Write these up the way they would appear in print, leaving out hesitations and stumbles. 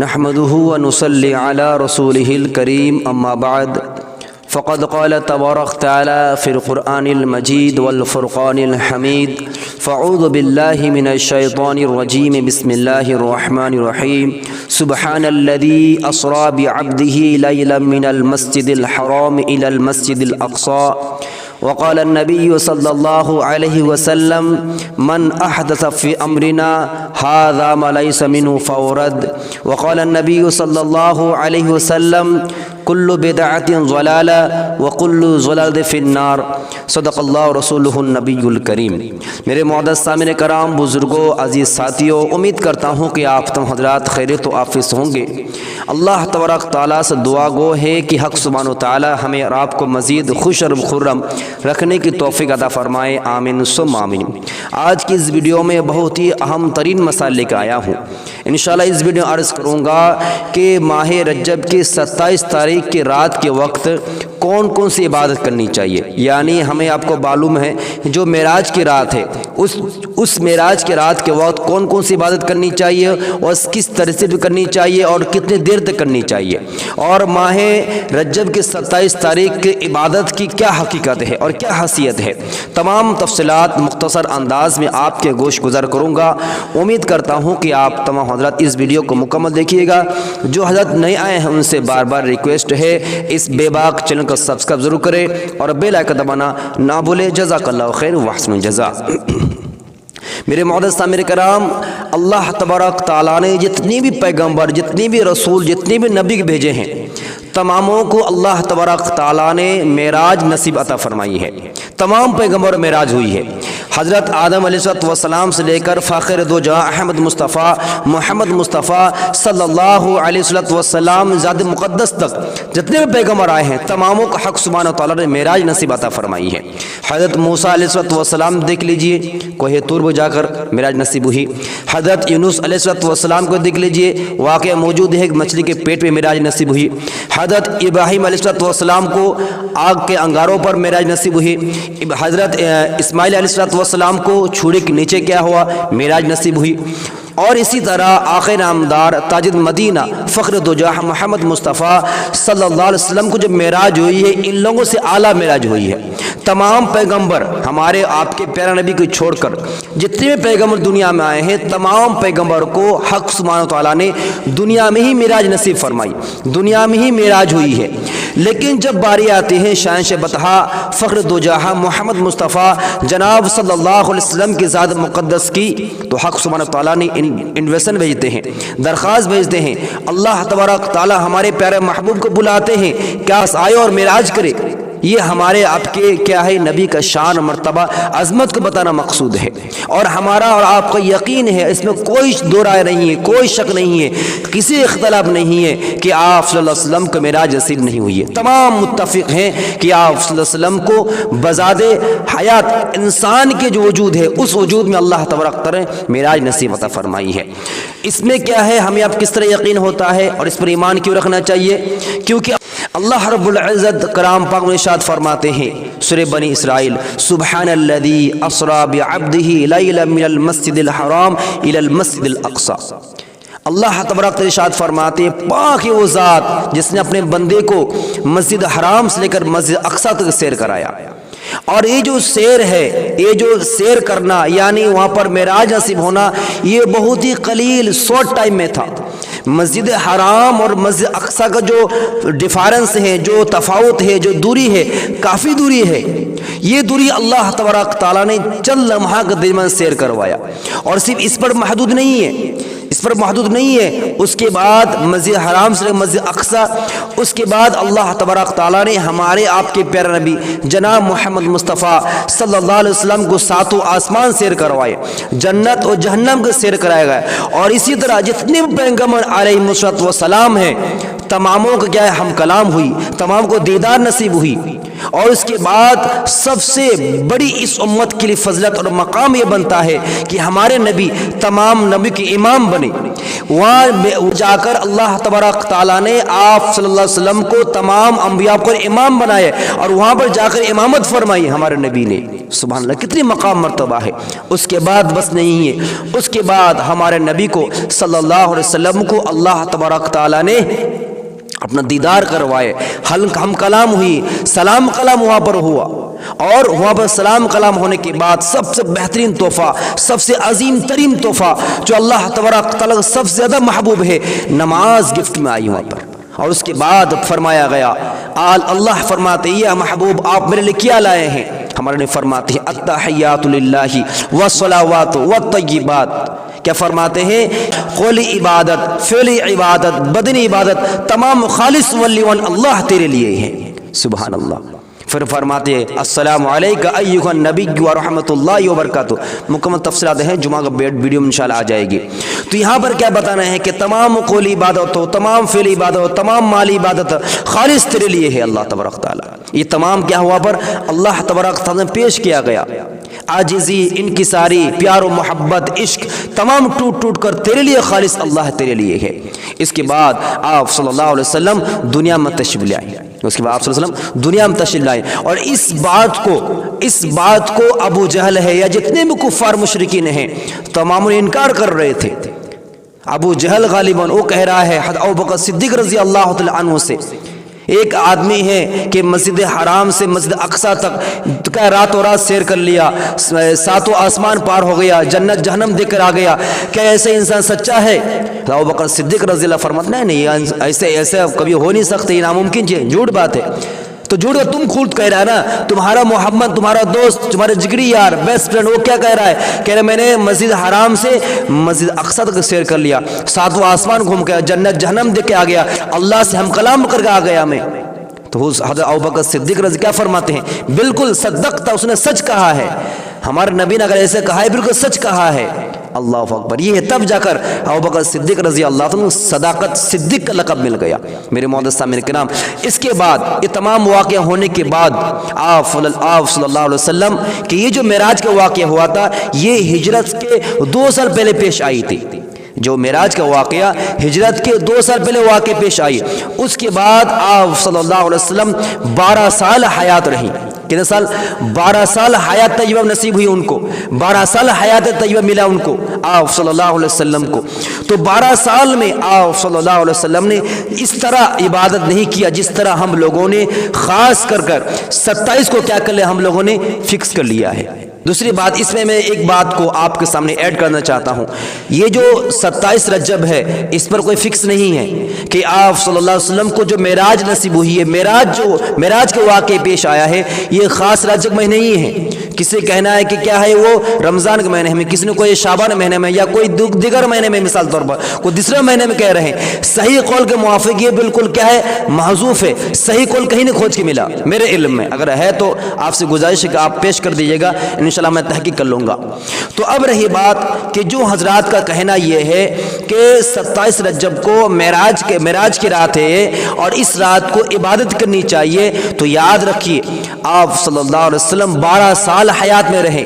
نحمده ونصلي على رسوله الكريم أما بعد فقد قال تبارك تعالى في القرآن المجيد والفرقان الحميد فأعوذ بالله من الشيطان الرجيم بسم الله الرحمن الرحيم سبحان الذي أسرى بعبده ليلا من المسجد الحرام إلى المسجد الأقصى وقال النبي صلى الله عليه وسلم من أحدث في أمرنا هذا ما ليس منه فورد وقال النبي صلى الله عليه وسلم كل بدعة ضلالة وكل ضلالة في النار صدق اللہ رسولہ النبی الکریم۔ میرے معزز سامعین کرام، بزرگوں، عزیز ساتھیوں، امید کرتا ہوں کہ آپ تم حضرات خیریت و عافیت ہوں گے۔ اللہ تبارک تعالیٰ سے دعا گو ہے کہ حق سبحانہ وتعالی ہمیں اور آپ کو مزید خوش اور خرم رکھنے کی توفیق عطا فرمائے، آمین ثم آمین۔ آج کی اس ویڈیو میں بہت ہی اہم ترین مسائل لے کر آیا ہوں۔ انشاءاللہ اس ویڈیو میں عرض کروں گا کہ ماہ رجب کی 27 تاریخ کی رات کے وقت کون کون سی عبادت کرنی چاہیے، یعنی ہمیں آپ کو معلوم ہے جو معراج کی رات ہے اس معراج کی رات کے وقت کون کون سی عبادت کرنی چاہیے اور کس طرح سے کرنی چاہیے اور کتنے دیر تک کرنی چاہیے، اور ماہ رجب کی 27 تاریخ کی عبادت کی کیا حقیقت ہے اور کیا حیثیت ہے، تمام تفصیلات مختصر انداز میں آپ کے گوش گزر کروں گا۔ امید کرتا ہوں کہ آپ تمام حضرات اس ویڈیو کو مکمل دیکھیے گا۔ جو حضرات نئے آئے ہیں ان سے بار بار ریکویسٹ ہے اس بے باک چینل کو سبسکرائب ضرور کریں اور بیل آئیکن دبانا نہ بھولیں۔ جزاک اللہ خیر واحسن الجزاء۔ میرے معزز سامعین کرام، اللہ تبارک تعالیٰ نے جتنی بھی پیغمبر، جتنی بھی رسول، جتنی بھی نبی بھیجے ہیں، تماموں کو اللہ تبارک تعالیٰ نے معراج نصیب عطا فرمائی ہے۔ تمام پیغمبر معراج ہوئی ہے۔ حضرت آدم علیہ السلام سے لے کر فاخر دو جہاں احمد مصطفیٰ محمد مصطفیٰ صلی اللہ علیہ وسلم ذات مقدس تک جتنے بھی پیغمبر آئے ہیں تماموں کو حق سبحانہ تعالیٰ نے معراج نصیب عطا فرمائی ہے۔ حضرت موسیٰ علیہ السلام دیکھ لیجئے، کوہ طور پر جا کر معراج نصیب ہوئی۔ حضرت یونس علیہ السلام کو دیکھ لیجئے، واقعہ موجود ہے، مچھلی کے پیٹ پہ معراج نصیب ہوئی۔ حضرت ابراہیم علیہ السلام کو آگ کے انگاروں پر معراج نصیب ہوئی۔ حضرت اسماعیل علیہ السلام کو چھوڑے کے نیچے کیا ہوا، معراج نصیب ہوئی۔ اور اسی طرح آخر نامدار تاج مدینہ فخر دو جہاں محمد مصطفیٰ صلی اللہ علیہ وسلم کو جو معراج ہوئی ہے، ان لوگوں سے اعلیٰ معراج ہوئی ہے۔ تمام پیغمبر ہمارے آپ کے پیارے نبی کو چھوڑ کر جتنے بھی پیغمبر دنیا میں آئے ہیں تمام پیغمبر کو حق سبحانہ تعالیٰ نے دنیا میں ہی معراج نصیب فرمائی، دنیا میں ہی معراج ہوئی ہے۔ لیکن جب باری آتی ہے شاہنشاہ بطحا فخر دو جہاں محمد مصطفیٰ جناب صلی اللہ علیہ وسلم کی ذات مقدس کی، تو حق سبحانہ تعالیٰ نے انویشن بھیجتے ہیں، درخواست بھیجتے ہیں۔ اللہ تبارک تعالیٰ ہمارے پیارے محبوب کو بلاتے ہیں کیا آئے اور معراج کرے۔ یہ ہمارے آپ کے کیا ہے، نبی کا شان مرتبہ عظمت کو بتانا مقصود ہے، اور ہمارا اور آپ کا یقین ہے، اس میں کوئی دو رائے نہیں ہے، کوئی شک نہیں ہے، کسی اختلاف نہیں ہے کہ آپ صلی اللہ علیہ وسلم کو معراج نصیب نہیں ہوئی ہے۔ تمام متفق ہیں کہ آپ صلی اللہ علیہ وسلم کو بذات حیات انسان کے جو وجود ہے اس وجود میں اللہ تبارک تعالیٰ نے معراج نصیب عطا فرمائی ہے۔ اس میں کیا ہے، ہمیں اب کس طرح یقین ہوتا ہے اور اس پر ایمان کیوں رکھنا چاہیے؟ کیونکہ اللہ رب العزت کلام پاک میں ارشاد فرماتے ہیں سورہ بنی اسرائیل، سبحان الذی اسری بعبدہ لیلا من المسجد الحرام الی المسجد الاقصی۔ اللہ تبارک ارشاد فرماتے ہیں پاک ہے وہ ذات جس نے اپنے بندے کو مسجد حرام سے لے کر مسجد اقصی تک سیر کرایا۔ اور یہ جو سیر ہے، یہ جو سیر کرنا یعنی وہاں پر معراج نصیب ہونا، یہ بہت ہی قلیل شارٹ ٹائم میں تھا۔ مسجد حرام اور مسجد اقصی کا جو ڈیفرنس ہے، جو تفاوت ہے، جو دوری ہے، کافی دوری ہے۔ یہ دوری اللہ تبارک تعالیٰ نے چند لمحہ کے درمیان سیر کروایا، اور صرف اس پر محدود نہیں ہے، اس پر محدود نہیں ہے۔ اس کے بعد مسجد حرام سے مسجد اقصی، اس کے بعد اللہ تبارک تعالیٰ نے ہمارے آپ کے پیارے نبی جناب محمد مصطفیٰ صلی اللہ علیہ وسلم کو ساتوں آسمان سیر کروائے، جنت اور جہنم کو سیر کرایا گیا۔ اور اسی طرح جتنے بھی پیغمبر علیہ السلام ہیں تماموں کا کیا ہے ہم کلام ہوئی، تمام کو دیدار نصیب ہوئی، اور اس کے بعد سب سے بڑی اس امت کے لیے فضلت اور مقام یہ بنتا ہے کہ ہمارے نبی تمام نبی کے امام بنے۔ وہاں جا کر اللہ تبارک تعالیٰ نے آپ صلی اللہ علیہ وسلم کو تمام انبیاء کو امام بنائے، اور وہاں پر جا کر امامت فرمائی ہمارے نبی نے۔ سبحان اللہ، کتنی مقام مرتبہ ہے۔ اس کے بعد بس نہیں ہے، اس کے بعد ہمارے نبی کو صلی اللہ علیہ وسلم کو اللہ تبارک تعالیٰ نے اپنا دیدار کروائے، ہم کلام ہوئی، سلام کلام وہاں پر ہوا، اور وہاں پر سلام کلام ہونے کے بعد سب سے بہترین تحفہ، سب سے عظیم ترین تحفہ جو اللہ تبارک تعالیٰ سب سے زیادہ محبوب ہے، نماز گفٹ میں آئی وہاں پر۔ اور اس کے بعد فرمایا گیا، اللہ فرماتے ہیں، یا محبوب آپ میرے لیے کیا لائے ہیں؟ ہمارے نے فرماتے ہیں التحیات للہ والصلوات والطیبات۔ کیا فرماتے ہیں؟ قولی عبادت، فعلی عبادت، بدنی عبادت تمام خالص ولیون اللہ تیرے لیے ہیں۔ سبحان اللہ۔ پھر فرماتے ہیں السلام علیکہ ایھا النبی ورحمۃ اللہ وبرکاتہ۔ مکمل تفصیلات ہیں، جمعہ کا ویڈیو میں انشاءاللہ آ جائے گی۔ تو یہاں پر کیا بتانا ہے کہ تمام قولی عبادت ہو، تمام فعلی عبادت ہو، تمام مالی عبادت خالص تیرے لیے ہے اللہ تبارک تعالیٰ۔ یہ تمام کیا ہوا پر اللہ تبارک تعالیٰ نے پیش کیا گیا، عاجزی، انکساری، پیار و محبت، عشق تمام ٹوٹ ٹوٹ کر تیرے لیے خالص اللہ تیرے لیے ہے۔ اس کے بعد آپ صلی اللہ علیہ وسلم دنیا میں تشریف لائے، اس کے بعد آپ صلی اللہ علیہ وسلم دنیا میں تشریف لائے، اور اس بات کو ابو جہل ہے یا جتنے بھی کفار مشرکین ہیں تمام انکار کر رہے تھے۔ ابو جہل غالباً وہ کہہ رہا ہے حضرت ابوبکر صدیق رضی اللہ تعالی عنہ سے، ایک آدمی ہے کہ مسجد حرام سے مسجد اقصی تک راتوں رات سیر کر لیا، ساتوں آسمان پار ہو گیا، جنت جہنم دیکھ کر آ گیا، کیا ایسے انسان سچا ہے؟ ابوبکر صدیق رضی اللہ فرماتے ہیں نہیں، ایسے کبھی ہو نہیں سکتے، یہ ناممکن ہے، جھوٹ بات ہے۔ تو جھوٹ تم خود کہہ رہا ہے نا، تمہارا محمد، تمہارا دوست، تمہارے جگری یار، بیسٹ فرینڈ، وہ کیا کہہ رہا ہے؟ کہہ رہا میں نے مسجد حرام سے مسجد اقصی تک سیر کر لیا، ساتوں آسمان گھوم گیا، جنت جہنم دیکھ کے آ گیا، اللہ سے ہم کلام کر کے آ گیا میں۔ تو حضرت ابوبکر صدیق رضی کیا فرماتے ہیں؟ بالکل صدقتا، اس نے سچ کہا ہے، ہمارے نبی نے اگر ایسے کہا ہے بالکل سچ کہا ہے۔ اللہ اکبر۔ یہ ہے تب جا کر ابوبکر صدیق رضی اللہ عنہ صداقت صدیق کا لقب مل گیا۔ میرے معزز سامعین کرام، اس کے بعد یہ تمام واقعہ ہونے کے بعد آپ صلی اللہ علیہ وسلم کہ یہ جو معراج کا واقعہ ہوا تھا یہ ہجرت کے 2 سال پہلے پیش آئی تھی۔ جو معراج کا واقعہ ہجرت کے 2 سال پہلے واقع پیش آئی، اس کے بعد آپ صلی اللہ علیہ وسلم 12 سال حیات رہی۔ کتنے سال؟ 12 سال حیات طیبہ نصیب ہوئی ان کو، 12 سال حیات طیبہ ملا ان کو آپ صلی اللہ علیہ وسلم کو۔ تو 12 سال میں آپ صلی اللہ علیہ وسلم نے اس طرح عبادت نہیں کیا جس طرح ہم لوگوں نے، خاص کر 27 کو کیا کر لیا ہم لوگوں نے فکس کر لیا ہے۔ دوسری بات اس میں ایک بات کو آپ کے سامنے ایڈ کرنا چاہتا ہوں، یہ جو 27 رجب ہے اس پر کوئی فکس نہیں ہے کہ آپ صلی اللہ علیہ وسلم کو جو معراج نصیب ہوئی ہے، معراج کے واقعے پیش آیا ہے، یہ خاص رجب میں نہیں ہے۔ کسی کہنا ہے کہ کیا ہے وہ رمضان کے مہینے میں، کسی نے کوئی شعبان مہینے میں یا کوئی دیگر مہینے میں، مثال طور پر کوئی دوسرے مہینے میں کہہ رہے ہیں۔ صحیح قول کے موافق یہ بالکل کیا ہے محذوف ہے، صحیح قول کہیں نہیں کھوج کے ملا میرے علم میں، اگر ہے تو آپ سے گزارش ہے کہ آپ پیش کر دیجیے گا، انشاءاللہ میں تحقیق کر لوں گا۔ تو اب رہی بات کہ جو حضرات کا کہنا یہ ہے کہ 27 رجب کو معراج کی رات ہے اور اس رات کو عبادت کرنی چاہیے، تو یاد رکھیے آپ صلی اللہ علیہ وسلم 12 سال حیات میں رہے،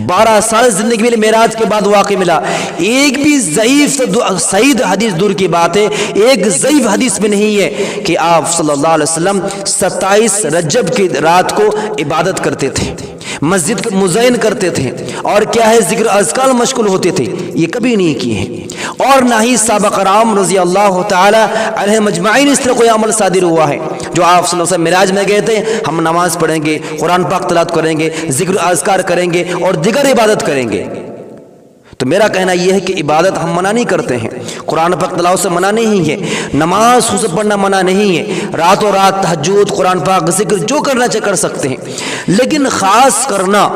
12 سال زندگی میں معراج کے بعد واقع ملا۔ ایک بھی ضعیف صحیح حدیث دور کی بات ہے، ایک ضعیف حدیث میں نہیں ہے کہ آپ صلی اللہ علیہ وسلم 27 رجب کی رات کو عبادت کرتے تھے، مسجد کو مزین کرتے تھے، اور کیا ہے ذکر اذکار مشغول ہوتے تھے، یہ کبھی نہیں کیے ہیں۔ اور نہ ہی صحابہ کرام رضی اللہ تعالی علیہ مجمعین اس طرح کوئی عمل صادر ہوا ہے جو آپ صلی اللہ علیہ وسلم معراج میں گئے تھے ہم نماز پڑھیں گے، قرآن پاک تلاوت کریں گے، ذکر اذکار کریں گے اور دیگر عبادت کریں گے۔ تو میرا کہنا یہ ہے کہ عبادت ہم منع نہیں کرتے ہیں، قرآن پاک تلاوت سے منع نہیں ہے، نماز خود پڑھنا منع نہیں ہے، راتوں رات تہجد، قرآن پاک ذکر جو کرنا چاہے کر سکتے ہیں، لیکن خاص کرنا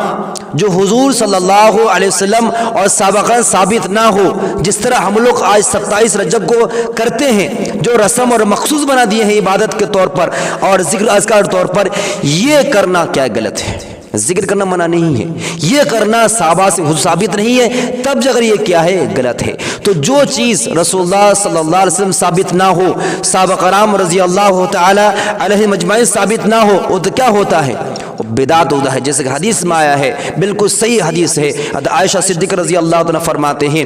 جو حضور صلی اللہ علیہ وسلم اور سابقہ ثابت نہ ہو، جس طرح ہم لوگ آج 27 رجب کو کرتے ہیں، جو رسم اور مخصوص بنا دیے ہیں عبادت کے طور پر اور ذکر اذکار طور پر، یہ کرنا کیا غلط ہے۔ ذکر کرنا منع نہیں ہے، یہ کرنا صحابہ سے ثابت نہیں ہے، تب اگر یہ کیا ہے غلط ہے۔ تو جو چیز رسول اللہ صلی اللہ علیہ وسلم ثابت نہ ہو، صحابہ کرام رضی اللہ تعالی علیہ مجمعین ثابت نہ ہو، وہ تو کیا ہوتا ہے؟ بدعت ہوتا ہے، جیسے کہ حدیث میں آیا ہے، بالکل صحیح حدیث ہے، عائشہ صدیقہ رضی اللہ عنہ فرماتے ہیں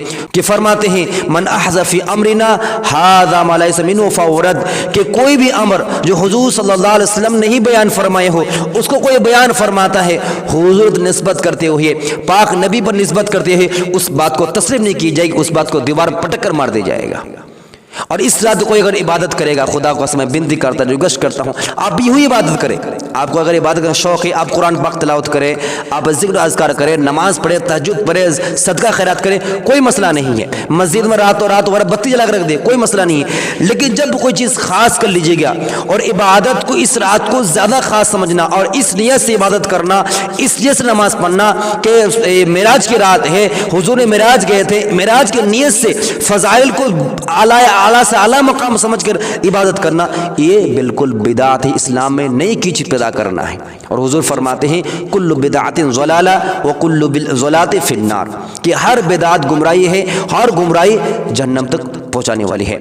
من احدث فی امرنا ھذا ما لیس منہ فہو رد، کہ کوئی بھی امر جو حضور صلی اللہ علیہ وسلم نہیں بیان فرمائے ہو، اس کو کوئی بیان فرماتا ہے حضور نسبت کرتے ہوئے، پاک نبی پر نسبت کرتے ہوئے، اس بات کو تسلیم نہیں کی جائے گی، اس بات کو دیوار پٹک کر مار دیا جائے گا۔ اور اس رات کوئی اگر عبادت کرے گا، خدا کو میں بنتی کرتا ہوں، ریکویسٹ کرتا ہوں، آپ بھی یوں عبادت کریں۔ آپ کو اگر عبادت کا شوق ہے، آپ قرآن پاک تلاوت کریں، آپ ذکر و اذکار کریں، نماز پڑھیں، تہجد پڑھیں، صدقہ خیرات کریں، کوئی مسئلہ نہیں ہے۔ مسجد میں رات وغیرہ بتی جلا کر رکھ دے، کوئی مسئلہ نہیں ہے۔ لیکن جب کوئی چیز خاص کر لیجیے گا اور عبادت کو اس رات کو زیادہ خاص سمجھنا اور اس نیت سے عبادت کرنا، اس نیت سے نماز پڑھنا کہ معراج کی رات ہے، حضور نے معراج گئے تھے، معراج کی نیت سے فضائل کو اعلیٰ سے اعلیٰ مقام سمجھ کر عبادت کرنا، یہ بالکل بدعت ہے۔ اسلام میں نئی کی چیز پیدا کرنا ہے، اور حضور فرماتے ہیں کل بدعت ضلالہ وکل ضلالۃ فی النار، کہ ہر بدعت گمراہی ہے، ہر گمراہی جہنم تک پہنچانے والی ہے۔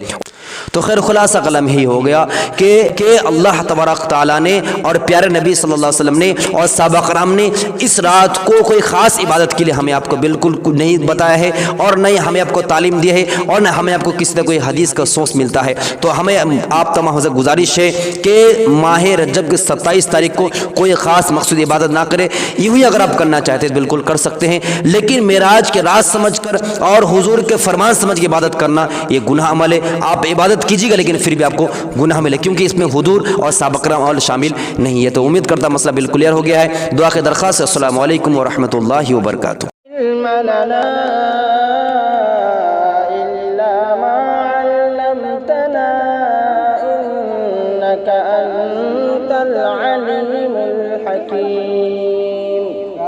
تو خیر خلاصہ کلام یہی ہو گیا کہ اللہ تبارک تعالیٰ نے اور پیارے نبی صلی اللہ علیہ وسلم نے اور صحابہ کرام نے اس رات کو کوئی خاص عبادت کے لیے ہمیں آپ کو بالکل نہیں بتایا ہے، اور نہ ہی ہمیں آپ کو تعلیم دی ہے، اور نہ ہمیں آپ کو کسی طرح کوئی حدیث کا سورس ملتا ہے۔ تو ہمیں آپ تمام سے گزارش ہے کہ ماہ رجب کے 27 تاریخ کو کوئی خاص مقصود عبادت نہ کرے، یوں ہی اگر آپ کرنا چاہتے ہیں بالکل کر سکتے ہیں، لیکن معراج کے راز سمجھ کر اور حضور کے فرمان سمجھ کے عبادت کرنا یہ گناہ عمل ہے۔ آپ عبادت کیجیے گا لیکن پھر بھی آپ کو گناہ ملے، کیونکہ اس میں حضور اور صحابہ کرام اور شامل نہیں ہے۔ تو امید کرتا مسئلہ بالکل کلیئر ہو گیا ہے۔ دعا کی درخواست ہے۔ السلام علیکم ورحمۃ اللہ وبرکاتہ۔